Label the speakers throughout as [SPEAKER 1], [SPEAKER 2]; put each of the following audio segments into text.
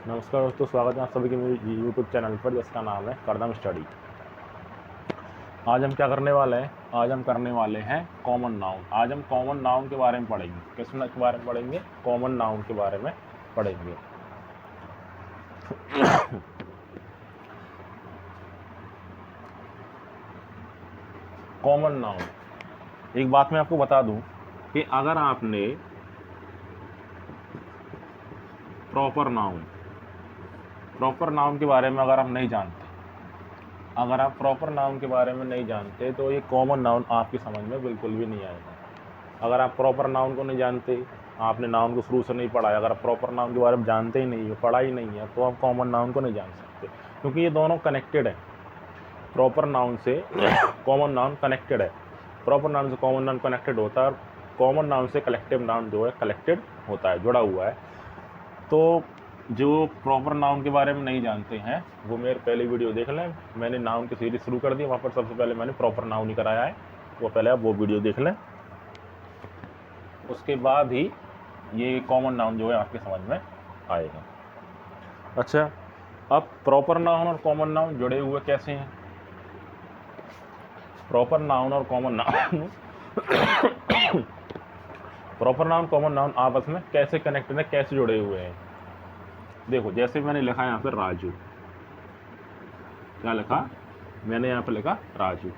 [SPEAKER 1] नमस्कार दोस्तों, स्वागत है आप सभी के मेरे यूट्यूब चैनल पर जिसका नाम है करदम स्टडी। आज हम क्या करने वाले हैं? आज हम करने वाले हैं कॉमन नाउन। आज हम कॉमन नाउन के बारे में पढ़ेंगे। किस के बारे में पढ़ेंगे? कॉमन नाउन के बारे में पढ़ेंगे। Common noun. एक बात मैं आपको बता दूं कि अगर आपने प्रॉपर नाउन के बारे में अगर आप नहीं जानते, अगर आप प्रॉपर नाउन के बारे में नहीं जानते तो ये कॉमन नाउन आपकी समझ में बिल्कुल भी नहीं आएगा। अगर आप प्रॉपर नाउन को नहीं जानते, आपने नाउन को शुरू से नहीं पढ़ा है, अगर आप प्रॉपर नाउन के बारे में जानते ही नहीं हो, पढ़ा ही नहीं है, तो आप कॉमन नाउन को नहीं जान सकते, क्योंकि ये दोनों कनेक्टेड है। प्रॉपर नाउन से कॉमन नाउन कनेक्टेड है। प्रॉपर नाउन से कॉमन नाउन कनेक्टेड होता है और कॉमन नाउन से कलेक्टिव नाउन जो है कलेक्टेड होता है, जुड़ा हुआ है। तो जो प्रॉपर नाउन के बारे में नहीं जानते हैं वो मेरे पहले वीडियो देख लें। मैंने नाउन की सीरीज शुरू कर दी, वहाँ पर सबसे पहले मैंने प्रॉपर नाउन ही कराया है, वो पहले आप वो वीडियो देख लें। उसके बाद ही ये कॉमन नाउन जो है आपके समझ में आएगा। अच्छा, अब प्रॉपर नाउन और कॉमन नाउन जुड़े हुए कैसे हैं? प्रॉपर नाउन और common noun proper noun common noun आपस में कैसे कनेक्टेड है, कैसे जुड़े हुए हैं? देखो, जैसे मैंने लिखा यहाँ पे राजू। क्या लिखा? मैंने यहाँ पे लिखा राजू।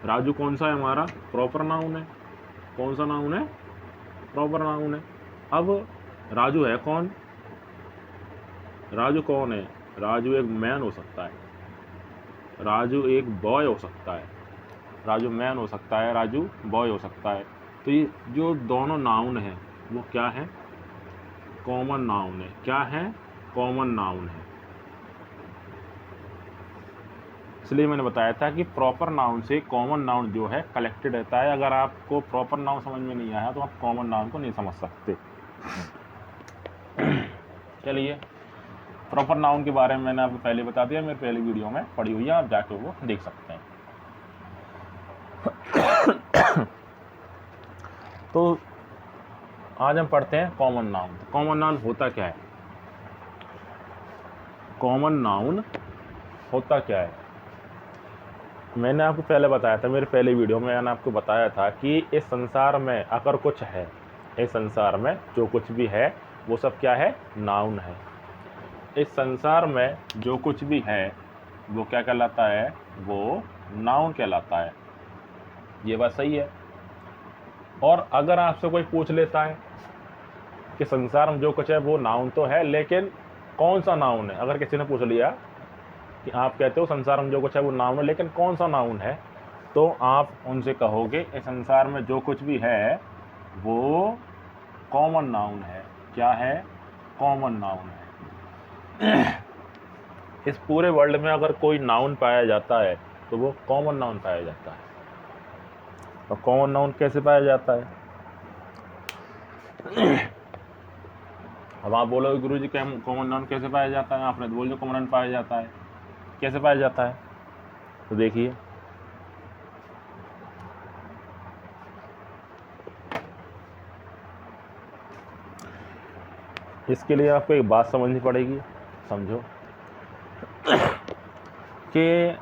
[SPEAKER 1] राजू कौन सा है? हमारा प्रॉपर नाउन है। कौन सा नाउन है? प्रॉपर नाउन है। अब राजू है कौन? राजू कौन है? राजू एक मैन हो सकता है, राजू एक बॉय हो सकता है, राजू मैन हो सकता है, राजू बॉय हो सकता है। तो ये जो दोनों नाउन है वो क्या है? कॉमन नाउन है। क्या है? कॉमन नाउन है। इसलिए मैंने बताया था कि प्रॉपर नाउन से कॉमन नाउन जो है कलेक्टेड रहता है। अगर आपको प्रॉपर नाउन समझ में नहीं आया तो आप कॉमन नाउन को नहीं समझ सकते। चलिए, प्रॉपर नाउन के बारे में मैंने आपको पहले बता दिया, मेरे पहले वीडियो में पड़ी हुई है, आप जाके वो देख सकते हैं। तो आज हम पढ़ते हैं कॉमन नाउन। कॉमन नाउन होता क्या है? कॉमन नाउन होता क्या है? मैंने आपको पहले बताया था, मेरे पहले वीडियो में मैंने आपको बताया था कि इस संसार में अगर कुछ है, इस संसार में जो कुछ भी है वो सब क्या है? नाउन है। इस संसार में जो कुछ भी है वो क्या कहलाता है? वो नाउन कहलाता है। ये बात सही है। और अगर आपसे कोई पूछ लेता है कि संसार में जो कुछ है वो नाउन तो है, लेकिन कौन सा नाउन है? अगर किसी ने पूछ लिया कि आप कहते हो संसार में जो कुछ है वो नाउन है, लेकिन कौन सा नाउन है, तो आप उनसे कहोगे इस संसार में जो कुछ भी है वो कॉमन नाउन है। क्या है? कॉमन नाउन है। इस पूरे वर्ल्ड में अगर कोई नाउन पाया जाता है तो वो कॉमन नाउन पाया जाता है। और कॉमन नाउन कैसे पाया जाता है? अब आप बोलोगे गुरुजी कॉमन नाउन कैसे पाया जाता है? आपने तो बोल दिया कॉमन नाउन पाया जाता है। कैसे पाया जाता है? तो देखिए, इसके लिए आपको एक बात समझनी पड़ेगी। समझो कि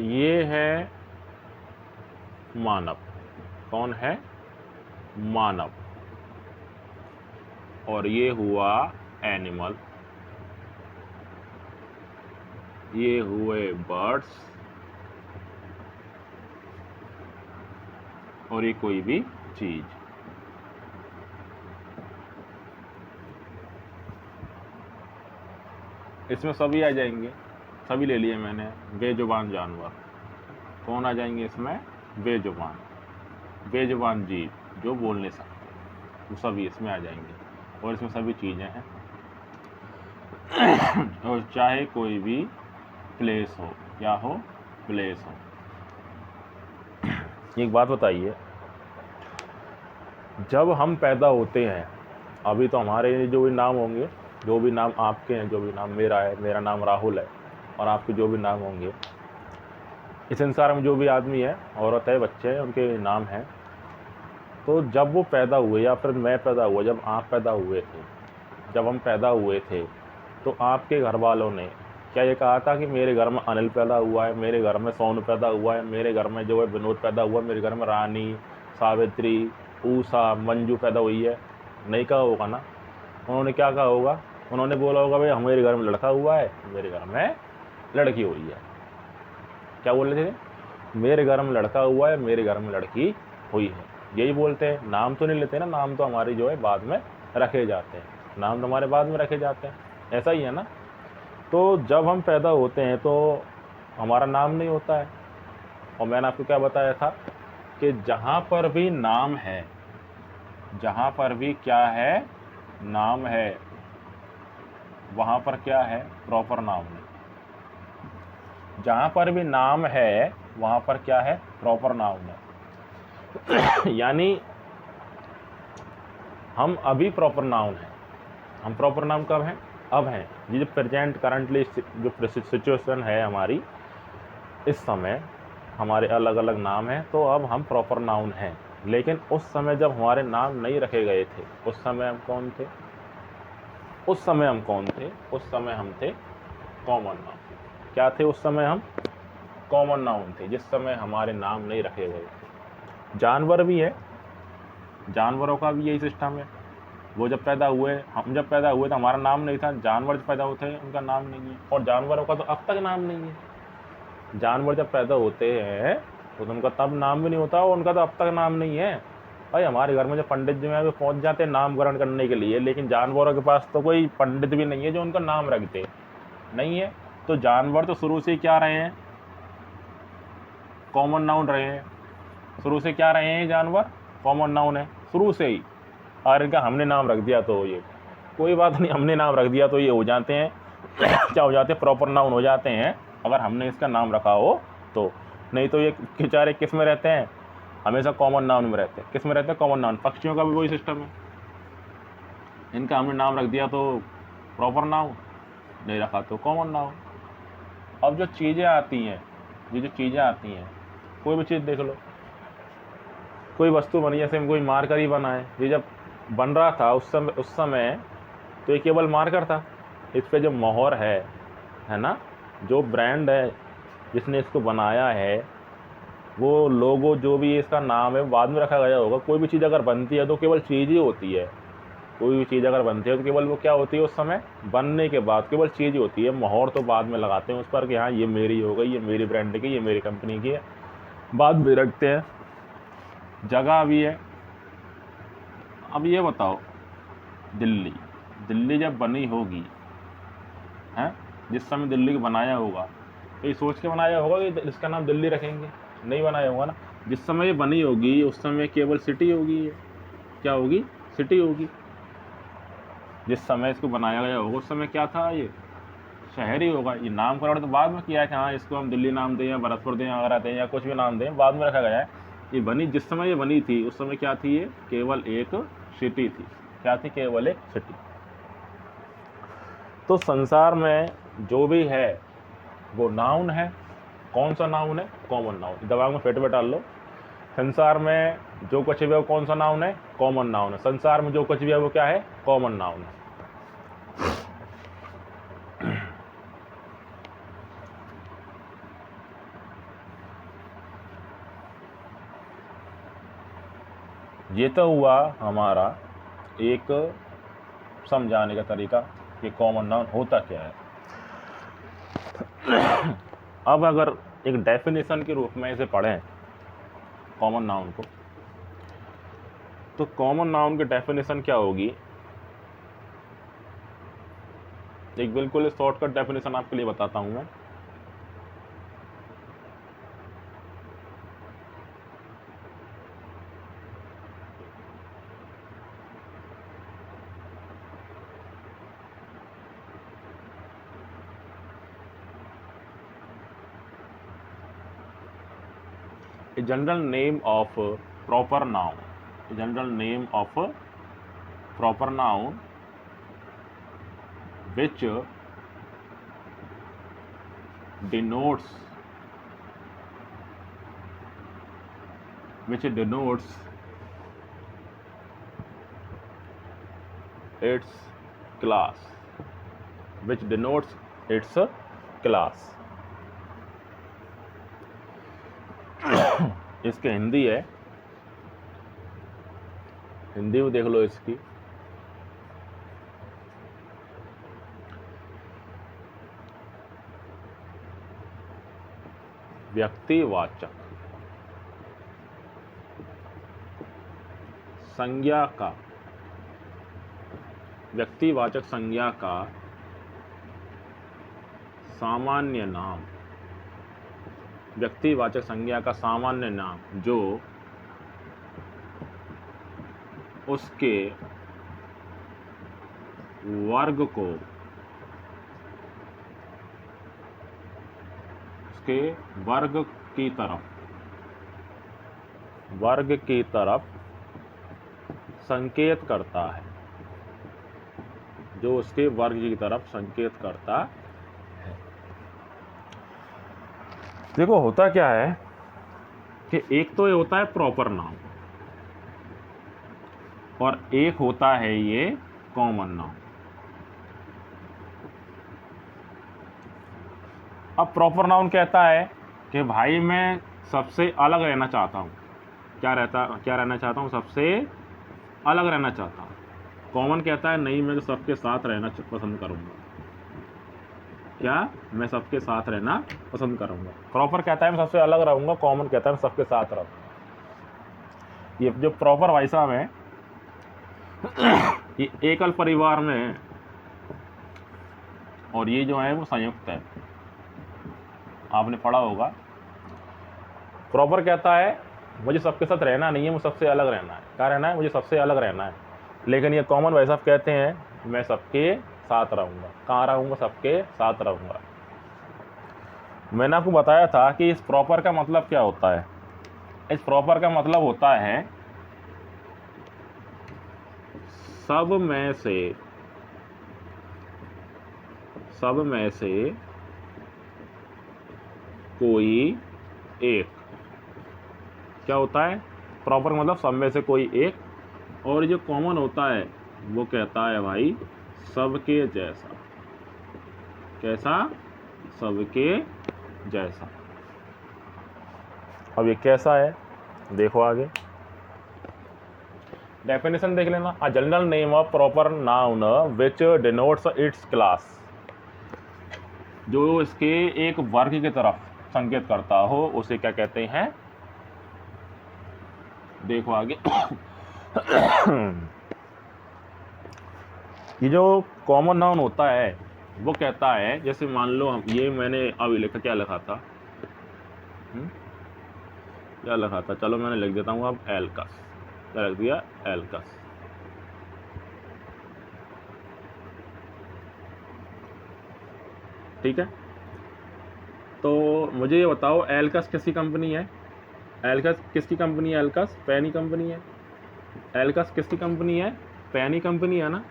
[SPEAKER 1] ये है मानव। कौन है? मानव। और ये हुआ एनिमल, ये हुए बर्ड्स, और ये कोई भी चीज। इसमें सभी आ जाएंगे, सभी ले लिए मैंने। बेजुबान जानवर कौन आ जाएंगे इसमें? बेजुबान, बेजुबान जीव जो बोल नहीं सकते, वो सभी इसमें आ जाएंगे। और इसमें सभी चीज़ें हैं। और चाहे कोई भी प्लेस हो, क्या हो? प्लेस हो। एक बात बताइए, जब हम पैदा होते हैं, अभी तो हमारे जो भी नाम होंगे, जो भी नाम आपके हैं, जो भी नाम मेरा है, मेरा नाम राहुल है, और आपके जो भी नाम होंगे, इस संसार में जो भी आदमी है, औरत है, बच्चे हैं, उनके नाम हैं। तो जब वो पैदा हुए या फिर मैं पैदा हुआ, जब आप पैदा हुए थे, जब हम पैदा हुए थे तो आपके घर वालों ने क्या ये कहा था कि मेरे घर में अनिल पैदा हुआ है, मेरे घर में सोनू पैदा हुआ है, मेरे घर में जो है विनोद पैदा हुआ है, मेरे घर में रानी, सावित्री, ऊषा, मंजू पैदा हुई है? नहीं कहा होगा ना। उन्होंने क्या कहा होगा? उन्होंने बोला होगा भाई हमारे घर में लड़का हुआ है, मेरे घर में लड़की हुई है। क्या बोल रहे थे? मेरे घर में लड़का हुआ है, मेरे घर में लड़की हुई है, यही बोलते हैं। नाम तो नहीं लेते ना, नाम तो हमारे जो है बाद में रखे जाते हैं, नाम तो हमारे बाद में रखे जाते हैं, ऐसा ही है ना। तो जब हम पैदा होते हैं तो हमारा नाम नहीं होता है। और मैंने आपको क्या बताया था कि जहाँ पर भी नाम है, जहाँ पर भी क्या है, नाम है, वहाँ पर क्या है? प्रॉपर नाउन है। जहाँ पर भी नाम है वहाँ पर क्या है? प्रॉपर नाउन है। यानी हम अभी प्रॉपर नाउन हैं। हम प्रॉपर नाउन कब हैं? अब हैं। ये जो प्रेजेंट करंटली जो सिचुएशन है हमारी, इस समय हमारे अलग अलग नाम हैं, तो अब हम प्रॉपर नाउन हैं। लेकिन उस समय जब हमारे नाम नहीं रखे गए थे, उस समय हम कौन थे? उस समय हम कौन थे? उस समय हम थे कॉमन नाउन। क्या थे उस समय हम? कॉमन नाउन थे, जिस समय हमारे नाम नहीं रखे गए थे। जानवर भी है, जानवरों का भी यही सिस्टम है। वो जब पैदा हुए, हम जब पैदा हुए तो हमारा नाम नहीं था, जानवर जब पैदा होते हैं उनका नाम नहीं है, और जानवरों का तो अब तक नाम नहीं है। जानवर जब पैदा होते हैं तो उनका तब नाम भी नहीं होता, और उनका तो अब तक नाम नहीं है। भाई हमारे घर में जो पंडित जी हैं वो पहुँच जाते हैं नामकरण करने के लिए, लेकिन जानवरों के पास तो कोई पंडित भी नहीं है जो उनका नाम रखते नहीं है। तो जानवर तो शुरू से ही क्या रहे हैं? कॉमन नाउन रहे हैं। शुरू से क्या रहे हैं? जानवर कॉमन नाउन है शुरू से ही। और इनका हमने नाम रख दिया तो ये कोई बात नहीं, हमने नाम रख दिया तो ये हो जाते हैं क्या हो जाते हैं? प्रॉपर नाउन हो जाते हैं, अगर हमने इसका नाम रखा हो तो। नहीं तो ये बेचारे किस में रहते हैं? हमेशा कॉमन नाउन में रहते हैं। किस में रहते हैं? Common noun. पक्षियों का भी वही सिस्टम है, इनका हमने नाम रख दिया तो प्रॉपर नाउन, नहीं रखा तो कॉमन नाउन। अब जो चीज़ें आती हैं, ये जो चीज़ें आती हैं, कोई भी चीज़ देख लो, कोई वस्तु बनी, जैसे हम कोई मार्कर ही बनाए, ये जब बन रहा था उस समय तो ये केवल मार्कर था। इस पे जो मोहर है ना, जो ब्रांड है जिसने इसको बनाया है, वो लोगो जो भी इसका नाम है बाद में रखा गया होगा। कोई भी चीज़ अगर बनती है तो केवल चीज़ ही होती है। कोई भी चीज़ अगर बनती है तो केवल वो क्या होती है? उस समय बनने के बाद केवल चीज़ ही होती है। मोहर तो बाद में लगाते हैं उस पर कि हाँ ये मेरी हो गई, ये मेरी ब्रांड की, ये मेरी कंपनी की है, बाद में रखते हैं। जगह भी है। अब ये बताओ, दिल्ली जब बनी होगी हैं, जिस समय दिल्ली को बनाया होगा तो ये सोच के बनाया होगा कि इसका नाम दिल्ली रखेंगे? नहीं बनाया होगा ना। जिस समय ये बनी होगी उस समय केवल सिटी होगी। ये क्या होगी? सिटी होगी। जिस समय इसको बनाया गया होगा उस समय क्या था? ये शहर ही होगा। ये नामकरण तो बाद में किया है कि हाँ इसको हम दिल्ली नाम दें या भरतपुर दें, आगरा दें, या कुछ भी नाम दें, बाद में रखा गया है। ये बनी, जिस समय ये बनी थी उस समय क्या थी? ये केवल एक सिटी थी। क्या थी? केवल एक सिटी। तो संसार में जो भी है वो नाउन है। कौन सा नाउन है? Common noun. दिमाग में फिट डाल लो। संसार में जो कुछ भी है वो कौन सा नाउन है? कॉमन नाउन है। संसार में जो कुछ भी है वो क्या है? कॉमन नाउन है। ये तो हुआ हमारा एक समझाने का तरीका कि कॉमन नाउन होता क्या है। अब अगर एक डेफिनेशन के रूप में इसे पढ़ें कॉमन नाउन को, तो कॉमन नाउन की डेफिनेशन क्या होगी? एक बिल्कुल शॉर्टकट डेफिनेशन आपके लिए बताता हूं मैं। A general name of proper noun. A general name of proper noun which denotes its class, which denotes its class. इसके हिंदी है, हिंदी में देख लो इसकी। व्यक्तिवाचक संज्ञा का, व्यक्तिवाचक संज्ञा का सामान्य नाम, व्यक्तिवाचक संज्ञा का सामान्य नाम जो उसके वर्ग को, उसके वर्ग की तरफ संकेत करता है, जो उसके वर्ग की तरफ संकेत करता है। देखो होता क्या है कि एक तो ये होता है प्रॉपर नाउन और एक होता है ये कॉमन नाउन। अब प्रॉपर नाउन कहता है कि भाई मैं सबसे अलग रहना चाहता हूँ, क्या रहना चाहता हूँ, सबसे अलग रहना चाहता हूँ। कॉमन कहता है नहीं, मैं तो सबके साथ रहना पसंद करूँगा, क्या मैं सबके साथ रहना पसंद करूँगा। प्रॉपर कहता है मैं सबसे अलग रहूँगा, कॉमन कहता है मैं सबके साथ रहूँगा। ये जो प्रॉपर भाई साहब है ये एकल परिवार में है और ये जो है वो संयुक्त है, आपने पढ़ा होगा। प्रॉपर कहता है मुझे सबके साथ रहना नहीं है, मुझे सबसे अलग रहना है। क्या रहना है? मुझे सबसे अलग रहना है। लेकिन ये कॉमन भाई साहब कहते हैं मैं सबके साथ रहूँगा। कहाँ रहूँगा? सबके साथ रहूँगा। मैंने आपको बताया था कि इस प्रॉपर का मतलब क्या होता है। इस प्रॉपर का मतलब होता है सब में से कोई एक। क्या होता है? प्रॉपर मतलब सब में से कोई एक। और जो कॉमन होता है वो कहता है भाई सबके जैसा। कैसा? सबके जैसा। अब ये कैसा है देखो आगे, डेफिनेशन देख लेना। A general name of proper noun which denotes it's class, जो इसके एक वर्ग की तरफ संकेत करता हो उसे क्या कहते हैं? देखो आगे ये जो कॉमन नाउन होता है वो कहता है, जैसे मान लो हम ये मैंने अभी लिखा, क्या लिखा था, क्या लिखा था, चलो मैंने लिख देता हूँ अब एल्कस। क्या लिख दिया? एल्कस। ठीक है, तो मुझे ये बताओ एल्कस किसकी कंपनी है? एल्कस किसकी कंपनी है? एल्कस पेनी कंपनी है। एल्कस किसकी कंपनी है? पेनी कंपनी है ना।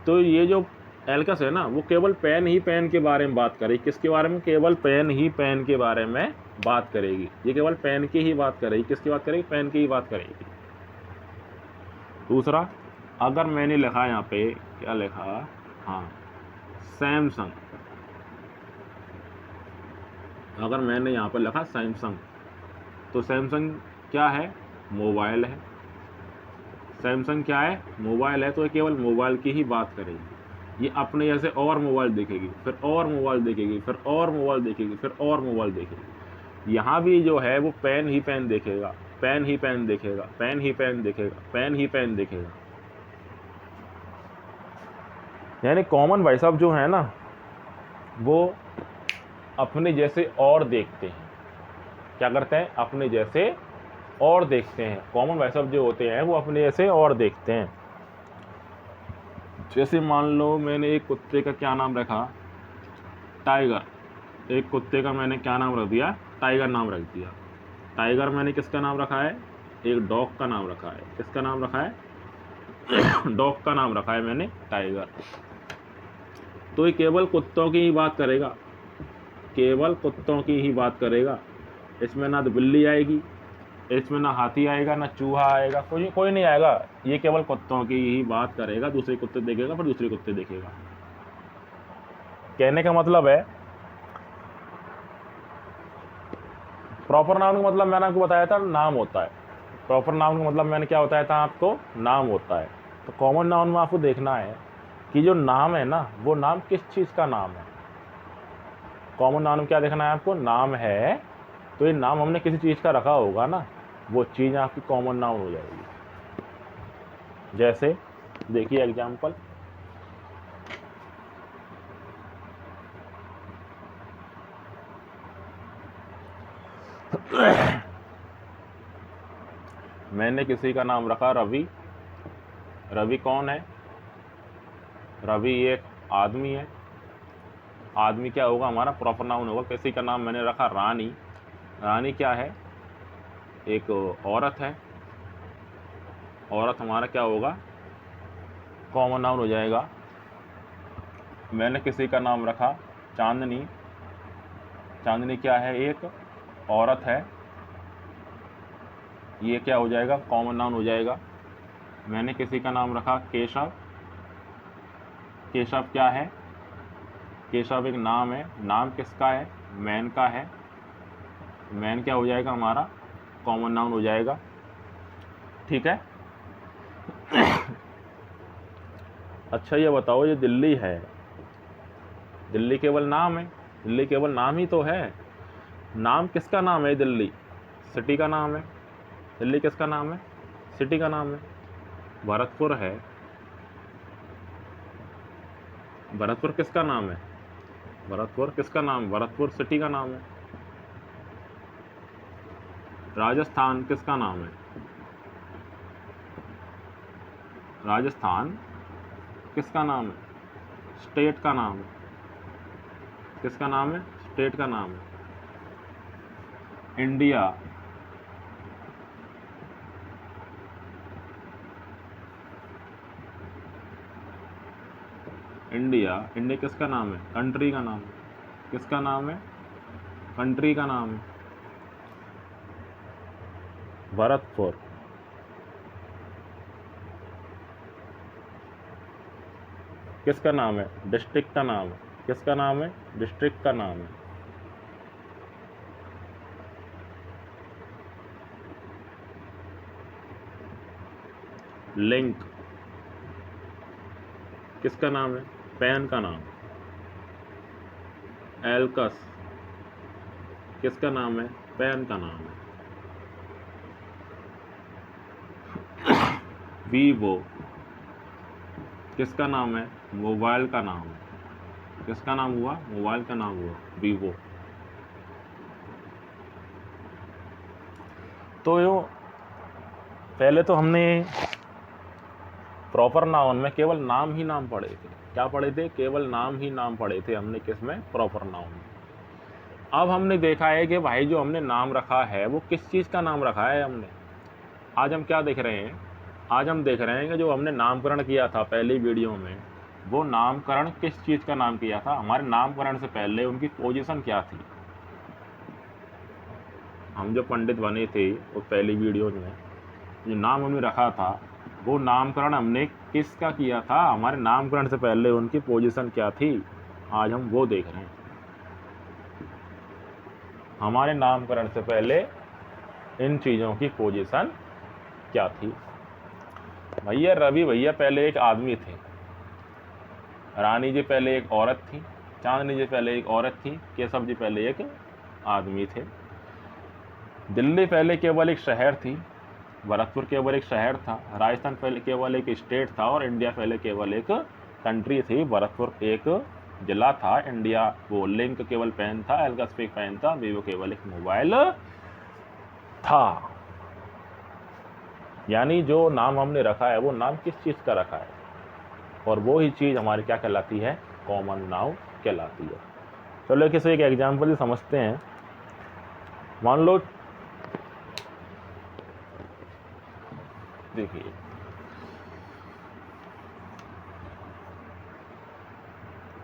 [SPEAKER 1] तो ये जो एल्कस है ना वो केवल पेन ही पेन के बारे में बात करेगी। किसके बारे में? केवल पेन ही पेन के बारे में बात करेगी। ये केवल पेन की ही बात करेगी। किसकी बात करेगी? पेन की ही बात करेगी। दूसरा, अगर मैंने लिखा यहाँ पे, क्या लिखा, हाँ सैमसंग, अगर मैंने यहाँ पर लिखा सैमसंग, तो सैमसंग क्या है? मोबाइल है। सैमसंग क्या है? मोबाइल है। तो ये केवल मोबाइल की ही बात करेगी। ये अपने जैसे और मोबाइल देखेगी, फिर और मोबाइल देखेगी, फिर और मोबाइल देखेगी, फिर और मोबाइल देखेगी। यहाँ भी जो है वो पेन ही पेन देखेगा, पेन ही पेन देखेगा, पेन ही पेन देखेगा, पेन ही पेन देखेगा। यानी कॉमन भाई साहब जो है ना वो अपने जैसे और देखते हैं। क्या करते हैं? अपने जैसे और देखते हैं। कॉमन भाई साहब जो होते हैं वो अपने जैसे और देखते हैं। जैसे मान लो मैंने एक कुत्ते का क्या नाम रखा? टाइगर। एक कुत्ते का मैंने क्या नाम रख दिया? टाइगर नाम रख दिया। टाइगर मैंने किसका नाम रखा है? एक डॉग का नाम रखा है। किसका नाम रखा है? डॉग का नाम रखा है मैंने, टाइगर। तो ये केवल कुत्तों की ही बात करेगा, केवल कुत्तों की ही बात करेगा। इसमें ना तो बिल्ली आएगी, इसमें ना हाथी आएगा, ना चूहा आएगा, कोई नहीं आएगा। ये केवल कुत्तों की ही बात करेगा, दूसरे कुत्ते देखेगा फिर दूसरे कुत्ते देखेगा। कहने का मतलब है, प्रॉपर नाउन का मतलब मैंने आपको बताया था नाम होता है। प्रॉपर नाउन का मतलब मैंने क्या बताया था आपको, नाम होता है। तो कॉमन नाउन में आपको देखना है कि जो नाम है ना, वो नाम किस चीज़ का नाम है। कॉमन नाउन में क्या देखना है आपको, नाम है, तो ये नाम हमने किसी चीज़ का रखा होगा ना, वो चीज़ आपकी कॉमन नाउन हो जाएगी। जैसे देखिए एग्जाम्पल, मैंने किसी का नाम रखा रवि। रवि कौन है, रवि एक आदमी है। आदमी क्या होगा, हमारा प्रॉपर नाउन होगा। किसी का नाम मैंने रखा रानी। रानी क्या है, एक औरत है। औरत हमारा क्या होगा, कॉमन नाउन हो जाएगा। मैंने किसी का नाम रखा चांदनी। चांदनी क्या है, एक औरत है। ये क्या हो जाएगा, कॉमन नाउन हो जाएगा। मैंने किसी का नाम रखा केशव। केशव क्या है, केशव एक नाम है। नाम किसका है, मैन का है। मैन क्या हो जाएगा, हमारा कॉमन नाउन हो जाएगा। ठीक है। अच्छा ये बताओ, ये दिल्ली है, दिल्ली केवल नाम है, दिल्ली केवल नाम ही तो है। नाम किसका नाम है, दिल्ली सिटी का नाम है। दिल्ली किसका नाम है, सिटी का नाम है। भरतपुर है, भरतपुर किसका नाम है, भरतपुर किसका नाम, भरतपुर सिटी का नाम है। राजस्थान किसका नाम है, राजस्थान किसका नाम है, स्टेट का नाम है। किसका नाम है, स्टेट का नाम है। इंडिया, इंडिया, इंडिया किसका नाम है, कंट्री का नाम है। किसका नाम है, कंट्री का नाम है। भरतपुर किसका नाम है, डिस्ट्रिक्ट का नाम है। किसका नाम है, डिस्ट्रिक्ट का नाम है। लिंक किसका नाम है, पेन का नाम। एल्कस किसका नाम है, पेन का नाम है। वीवो किसका नाम है, मोबाइल का नाम है। किसका नाम हुआ, मोबाइल का नाम हुआ वीवो। तो यो पहले तो हमने प्रॉपर नाउन में केवल नाम ही नाम पढ़े थे। क्या पढ़े थे, केवल नाम ही नाम पढ़े थे हमने, किसमें, प्रॉपर नाउन में। अब हमने देखा है कि भाई जो हमने नाम रखा है वो किस चीज़ का नाम रखा है हमने। आज हम क्या देख रहे हैं, आज हम देख रहे हैं कि जो हमने नामकरण किया था पहली वीडियो में, वो नामकरण किस चीज़ का नाम किया था, हमारे नामकरण से पहले उनकी पोजीशन क्या थी। हम जो पंडित बने थे वो पहली वीडियो में जो नाम हमने रखा था, वो नामकरण हमने किसका किया था, हमारे नामकरण से पहले उनकी पोजीशन क्या थी, आज हम वो देख रहे हैं। हमारे नामकरण से पहले इन चीज़ों की पोजीशन क्या थी। भैया रवि भैया पहले एक आदमी थे, रानी जी पहले एक औरत थी, चांदनी जी पहले एक औरत थी, केशव जी पहले एक आदमी थे। दिल्ली पहले केवल एक शहर थी, भरतपुर केवल एक शहर था, राजस्थान पहले केवल एक स्टेट था, और इंडिया पहले केवल एक कंट्री थी। भरतपुर एक जिला था, इंडिया वो लिंक केवल पेन था, एल्कस एक पेन था, वीवो केवल एक मोबाइल था। यानी जो नाम हमने रखा है वो नाम किस चीज़ का रखा है, और वो ही चीज़ हमारी क्या कहलाती है, कॉमन नाउन कहलाती है। चलो किसी एक एग्जाम्पल ही समझते हैं। मान लो देखिए,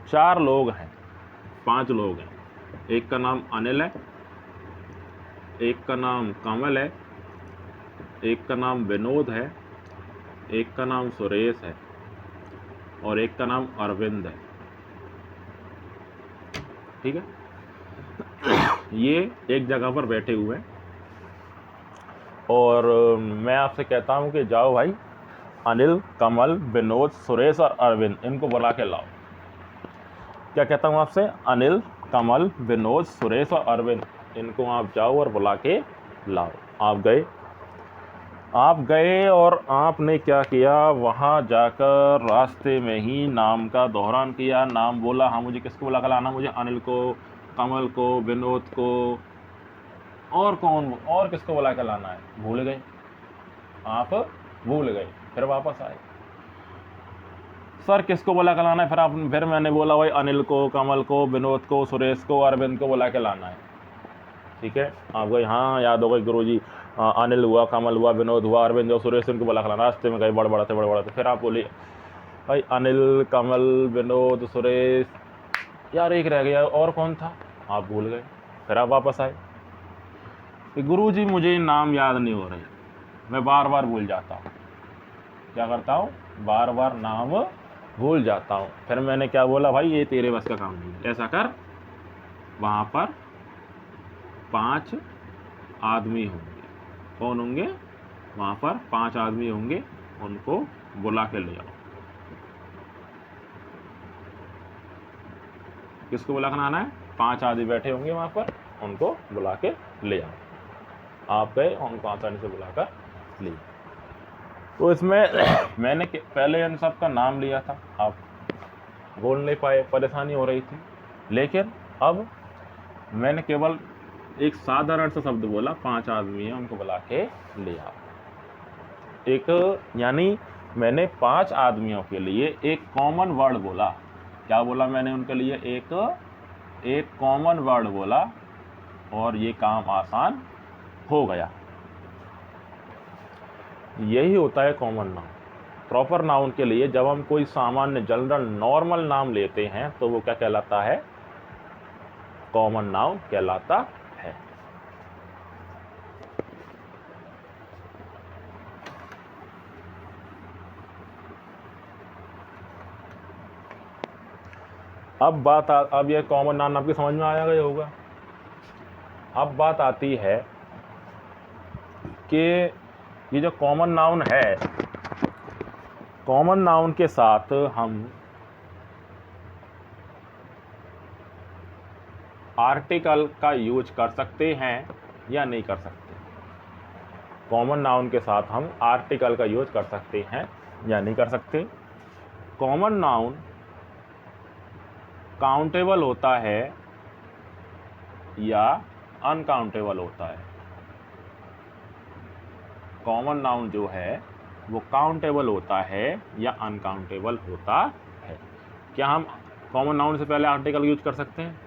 [SPEAKER 1] चार लोग हैं, पांच लोग हैं। एक का नाम अनिल है, एक का नाम कमल है, एक का नाम विनोद है, एक का नाम सुरेश है और एक का नाम अरविंद है। ठीक है, ये एक जगह पर बैठे हुए हैं और मैं आपसे कहता हूं कि जाओ भाई, अनिल, कमल, विनोद, सुरेश और अरविंद, इनको बुला के लाओ। क्या कहता हूं आपसे? अनिल, कमल, विनोद, सुरेश और अरविंद, इनको आप जाओ और बुला के लाओ। आप गए और आपने क्या किया, वहाँ जाकर रास्ते में ही नाम का दोहरान किया, नाम बोला। हाँ, मुझे किसको बुला कर लाना? मुझे अनिल को, कमल को, विनोद को, और कौन, और किसको बुला कर लाना है? भूल गए, आप भूल गए। फिर वापस आए, सर किसको बुला कर लाना है? फिर मैंने बोला भाई अनिल को, कमल को, विनोद को, सुरेश को, अरविंद को बुला के लाना है। ठीक है, आप गए, हाँ याद हो गई गुरुजी, अनिल हुआ, कमल हुआ, विनोद हुआ, अरविंद और सुरेश, इनको बुला के लाना। रास्ते में गए, बड़बड़ाते। फिर आप बोले भाई अनिल, कमल, विनोद, सुरेश, यार एक रह गया, और कौन था? आप भूल गए। फिर आप वापस आए कि गुरुजी मुझे नाम याद नहीं हो रहे, मैं बार बार भूल जाता हूँ। क्या करता हूँ? बार बार नाम भूल जाता हूँ। फिर मैंने क्या बोला, भाई ये तेरे बस का काम नहीं है, ऐसा कर, वहाँ पर 5 आदमी होंगे। कौन होंगे? वहाँ पर 5 आदमी होंगे, उनको बुला के ले आओ। किसको बुला कर आना है? 5 आदमी बैठे होंगे वहाँ पर, उनको बुला के ले आओ। आप गए, उनको आसानी से बुलाकर ले। तो इसमें मैंने पहले इन सब का नाम लिया था, आप बोल नहीं पाए, परेशानी हो रही थी। लेकिन अब मैंने केवल एक साधारण सा शब्द बोला, 5 आदमी हैं, उनको बुला के ले आओ। एक, यानी मैंने 5 आदमियों के लिए एक कॉमन वर्ड बोला। क्या बोला मैंने उनके लिए? एक कॉमन वर्ड बोला और ये काम आसान हो गया। यही होता है कॉमन नाउन। प्रॉपर नाउन के लिए जब हम कोई सामान्य जनरल नॉर्मल नाम लेते हैं तो वो क्या कहलाता है? कॉमन नाउन कहलाता है। अब ये कॉमन नाउन आपकी समझ में आ गया होगा। अब बात आती है कि ये जो कॉमन नाउन है, कॉमन नाउन के साथ हम आर्टिकल का यूज कर सकते हैं या नहीं कर सकते? कॉमन नाउन के साथ हम आर्टिकल का यूज कर सकते हैं या नहीं कर सकते? कॉमन नाउन काउंटेबल होता है या अनकाउंटेबल होता है? कॉमन नाउन जो है वो काउंटेबल होता है या अनकाउंटेबल होता है? क्या हम कॉमन नाउन से पहले आर्टिकल यूज कर सकते हैं?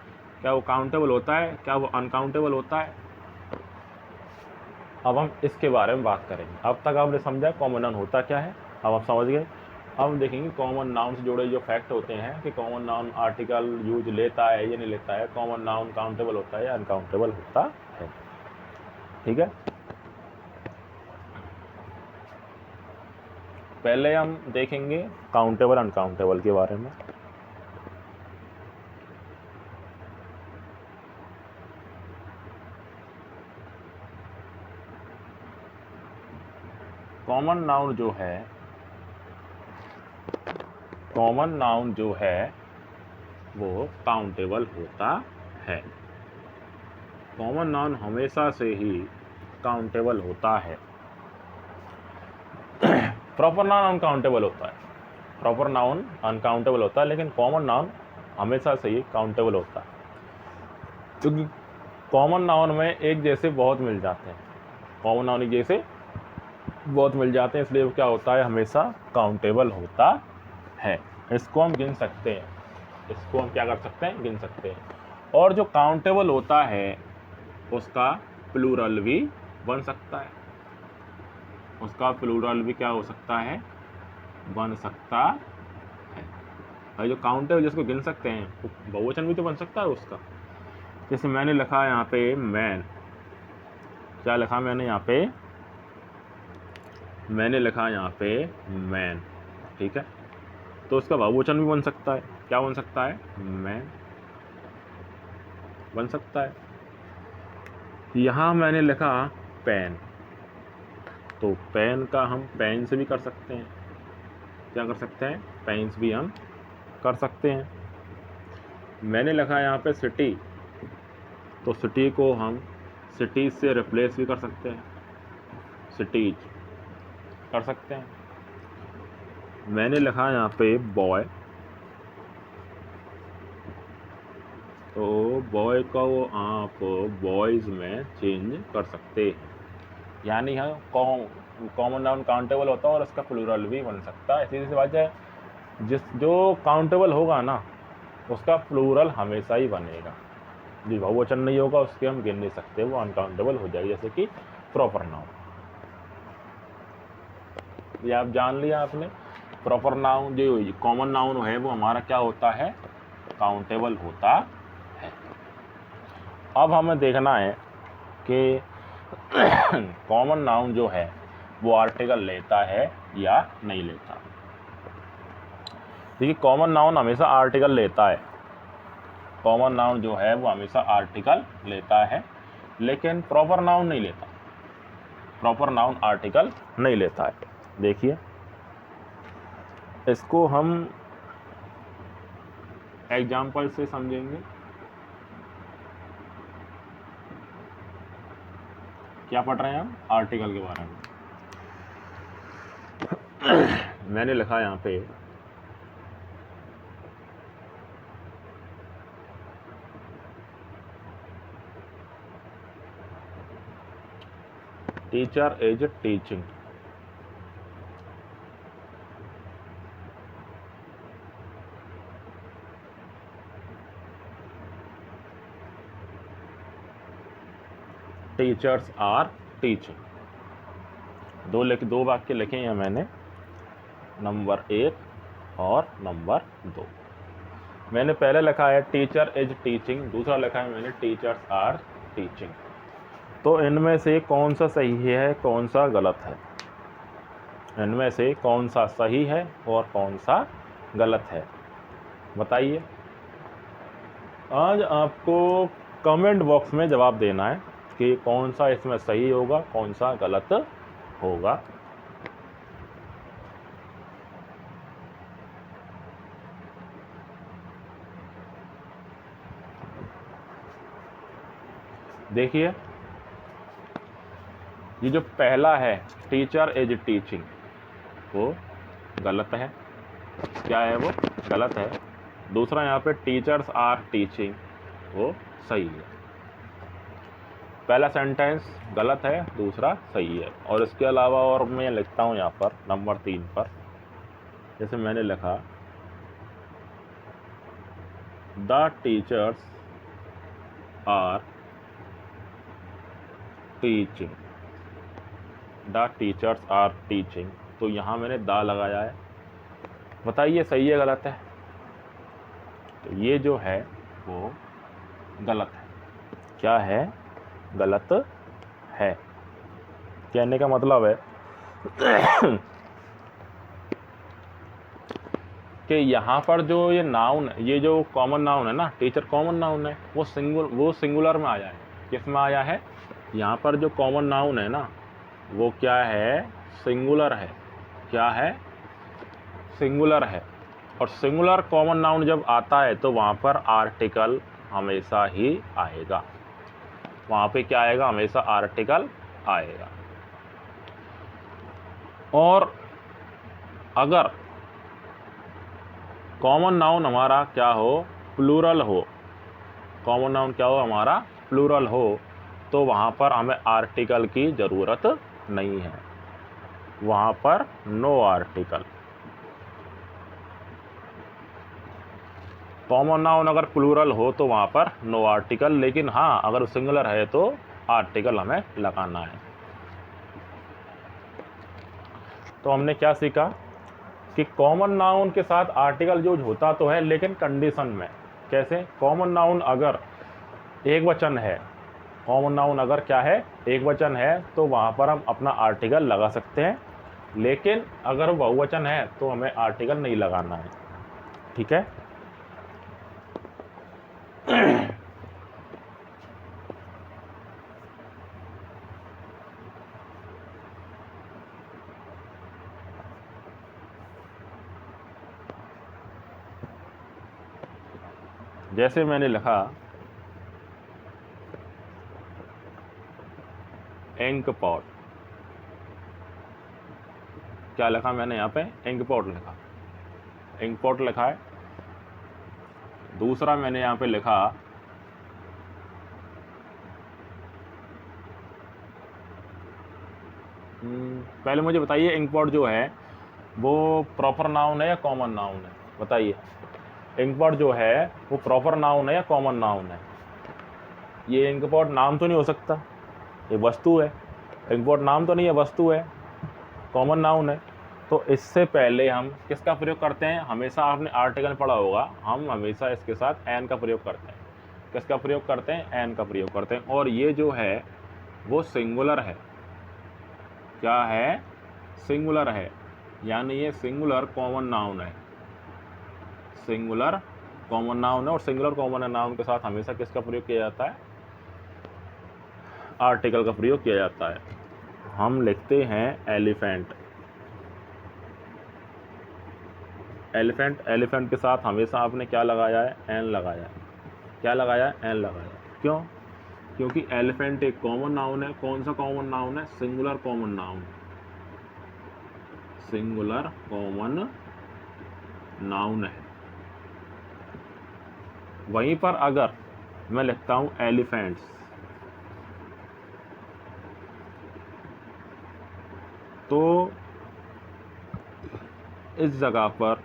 [SPEAKER 1] क्या वो काउंटेबल होता है? क्या वो अनकाउंटेबल होता है? अब हम इसके बारे में बात करेंगे। अब तक आपने समझा कॉमन नाउन होता क्या है, अब आप समझ गए। अब हम देखेंगे कॉमन नाउन से जुड़े जो फैक्ट होते हैं कि कॉमन नाउन आर्टिकल यूज लेता है या नहीं लेता है, कॉमन नाउन काउंटेबल होता है या अनकाउंटेबल होता है। ठीक है, पहले हम देखेंगे काउंटेबल अनकाउंटेबल के बारे में। कॉमन नाउन जो है वो काउंटेबल होता है। कॉमन नाउन हमेशा से ही काउंटेबल होता है। प्रॉपर नाउन अनकाउंटेबल होता है, प्रॉपर नाउन अनकाउंटेबल होता है, लेकिन कॉमन नाउन हमेशा से ही काउंटेबल होता है, क्योंकि कॉमन नाउन में एक जैसे बहुत मिल जाते हैं। कॉमन नाउन एक जैसे बहुत मिल जाते हैं, इसलिए वो क्या होता है? हमेशा काउंटेबल होता है। इसको हम गिन सकते हैं, इसको हम क्या कर सकते हैं? गिन सकते हैं। और जो काउंटेबल होता है उसका प्लूरल भी बन सकता है, उसका प्लूरल भी क्या हो सकता है? बन सकता है। और जो काउंटेबल जिसको गिन सकते हैं वो बहुवचन भी तो बन सकता है उसका। जैसे मैंने लिखा है यहाँ पे मैन, क्या लिखा मैंने यहाँ पे? मैंने लिखा यहाँ पे मैन, ठीक है, तो उसका बहुवचन भी बन सकता है। क्या बन सकता है? मैन बन सकता है। यहाँ मैंने लिखा पेन, तो पेन का हम पेन से भी कर सकते हैं। क्या कर सकते हैं? पेन से भी हम कर सकते हैं। मैंने लिखा यहाँ पे सिटी, तो सिटी को हम सिटीज से रिप्लेस भी कर सकते हैं, सिटीज कर सकते हैं। मैंने लिखा यहाँ पे बॉय, तो बॉय को आप बॉयज़ में चेंज कर सकते हैं। यानी यहाँ कॉमन नाउन काउंटेबल होता है और उसका प्लूरल भी बन सकता है। सीधी सी बात है, जो काउंटेबल होगा ना उसका प्लूरल हमेशा ही बनेगा। जो बहुवचन नहीं होगा उसके हम गिन नहीं सकते, वो अनकाउंटेबल हो जाएगी। जैसे कि प्रॉपर नाउन, ये आप जान लिया आपने। प्रॉपर नाउन जो कॉमन नाउन है वो हमारा क्या होता है? काउंटेबल होता है। अब हमें देखना है कि कॉमन नाउन जो है वो आर्टिकल लेता है या नहीं लेता। देखिए, कॉमन नाउन हमेशा आर्टिकल लेता है। कॉमन नाउन जो है वो हमेशा आर्टिकल लेता है, लेकिन प्रॉपर नाउन नहीं लेता। प्रॉपर नाउन आर्टिकल नहीं लेता है। देखिए, इसको हम एग्जाम्पल से समझेंगे। क्या पढ़ रहे हैं हम? आर्टिकल के बारे में। मैंने लिखा यहाँ पे teacher is teaching. Teachers are teaching. दो वाक्य लिखे हैं मैंने, नंबर 1 और नंबर 2। मैंने पहले लिखा है टीचर इज टीचिंग, दूसरा लिखा है मैंने टीचर्स आर टीचिंग। तो इनमें से कौन सा सही है, कौन सा गलत है? इनमें से कौन सा सही है और कौन सा गलत है, बताइए। आज आपको कमेंट बॉक्स में जवाब देना है कि कौन सा इसमें सही होगा, कौन सा गलत होगा। देखिए, ये जो पहला है टीचर इज टीचिंग वो गलत है। क्या है वो? गलत है। दूसरा यहाँ पे टीचर्स आर टीचिंग वो सही है। पहला सेंटेंस गलत है, दूसरा सही है। और इसके अलावा और मैं लिखता हूँ यहाँ पर नंबर 3 पर, जैसे मैंने लिखा the teachers are teaching. The teachers are teaching, तो यहाँ मैंने दा लगाया है। बताइए सही है गलत है? तो ये जो है वो गलत है। क्या है? गलत है। कहने का मतलब है कि यहाँ पर जो ये नाउन, ये जो कॉमन नाउन है ना, टीचर कॉमन नाउन है, वो सिंगुलर में आया है। किस में आया है? यहाँ पर जो कॉमन नाउन है ना वो क्या है? सिंगुलर है। क्या है? सिंगुलर है। और सिंगुलर कॉमन नाउन जब आता है तो वहाँ पर आर्टिकल हमेशा ही आएगा। वहाँ पे क्या आएगा? हमेशा आर्टिकल आएगा। और अगर कॉमन नाउन हमारा क्या हो? प्लूरल हो। कॉमन नाउन क्या हो? हमारा प्लूरल हो, तो वहाँ पर हमें आर्टिकल की ज़रूरत नहीं है। वहाँ पर नो आर्टिकल। कॉमन नाउन अगर प्लूरल हो तो वहाँ पर नो आर्टिकल, लेकिन हाँ अगर सिंगुलर है तो आर्टिकल हमें लगाना है। तो हमने क्या सीखा कि कॉमन नाउन के साथ आर्टिकल यूज होता तो है, लेकिन कंडीशन में। कैसे? कॉमन नाउन अगर एक वचन है, कॉमन नाउन अगर क्या है? एक वचन है, तो वहाँ पर हम अपना आर्टिकल लगा सकते हैं। लेकिन अगर वो बहुवचन है तो हमें आर्टिकल नहीं लगाना है। ठीक है। जैसे मैंने लिखा इंक पॉट, क्या लिखा मैंने यहाँ पे? इंक पॉट लिखा, इंक पॉट लिखा है। दूसरा मैंने यहाँ पे लिखा पहले मुझे बताइए इंक पॉट जो है वो प्रॉपर नाउन है या कॉमन नाउन है? बताइए, इंक पॉट जो है वो प्रॉपर नाउन है या कॉमन नाउन है? ये इंक पॉट नाम तो नहीं हो सकता, ये वस्तु है। इंक पॉट नाम तो नहीं है, वस्तु है, कॉमन नाउन है। तो इससे पहले हम किसका प्रयोग करते हैं? हमेशा आपने आर्टिकल पढ़ा होगा, हम हमेशा इसके साथ एन का प्रयोग करते हैं। किसका प्रयोग करते हैं? एन का प्रयोग करते हैं। और ये जो है वो सिंगुलर है। क्या है? सिंगुलर है, यानी ये सिंगुलर कॉमन नाउन है। सिंगुलर कॉमन नाउन है, और सिंगुलर कॉमन नाउन के साथ हमेशा किसका प्रयोग किया जाता है? आर्टिकल का प्रयोग किया जाता है। हम लिखते हैं एलिफेंट। एलिफेंट, एलिफेंट के साथ हमेशा आपने क्या लगाया है? एन लगाया है। क्या लगाया है? एन लगाया है। क्यों? क्योंकि एलिफेंट एक कॉमन नाउन है। कौन सा कॉमन नाउन है? Singular common noun. Singular common noun है। वहीं पर अगर मैं लिखता हूं एलिफेंट्स, तो इस जगह पर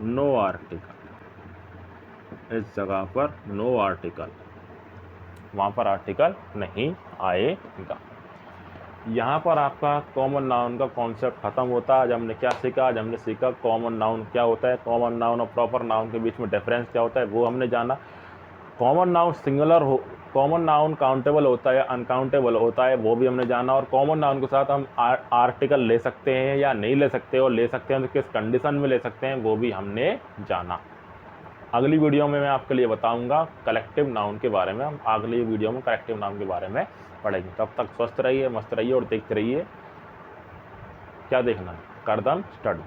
[SPEAKER 1] नो आर्टिकल, इस जगह पर नो आर्टिकल, वहां पर आर्टिकल नहीं आएगा। यहाँ पर आपका कॉमन नाउन का कॉन्सेप्ट खत्म होता है। आज हमने क्या सीखा? आज हमने सीखा कॉमन नाउन क्या होता है, कॉमन नाउन और प्रॉपर नाउन के बीच में डिफरेंस क्या होता है वो हमने जाना। कॉमन नाउन सिंगुलर हो, कॉमन नाउन काउंटेबल होता है, अनकाउंटेबल होता है, वो भी हमने जाना। और कॉमन नाउन के साथ हम आर्टिकल ले सकते हैं या नहीं ले सकते, और ले सकते हैं तो किस कंडीशन में ले सकते हैं वो भी हमने जाना। अगली वीडियो में मैं आपके लिए बताऊंगा कलेक्टिव नाउन के बारे में। हम अगली वीडियो में कलेक्टिव नाउन के बारे में पढ़ेंगे। तब तक स्वस्थ रहिए, मस्त रहिए और देखते रहिए। क्या देखना है? करदम स्टडी।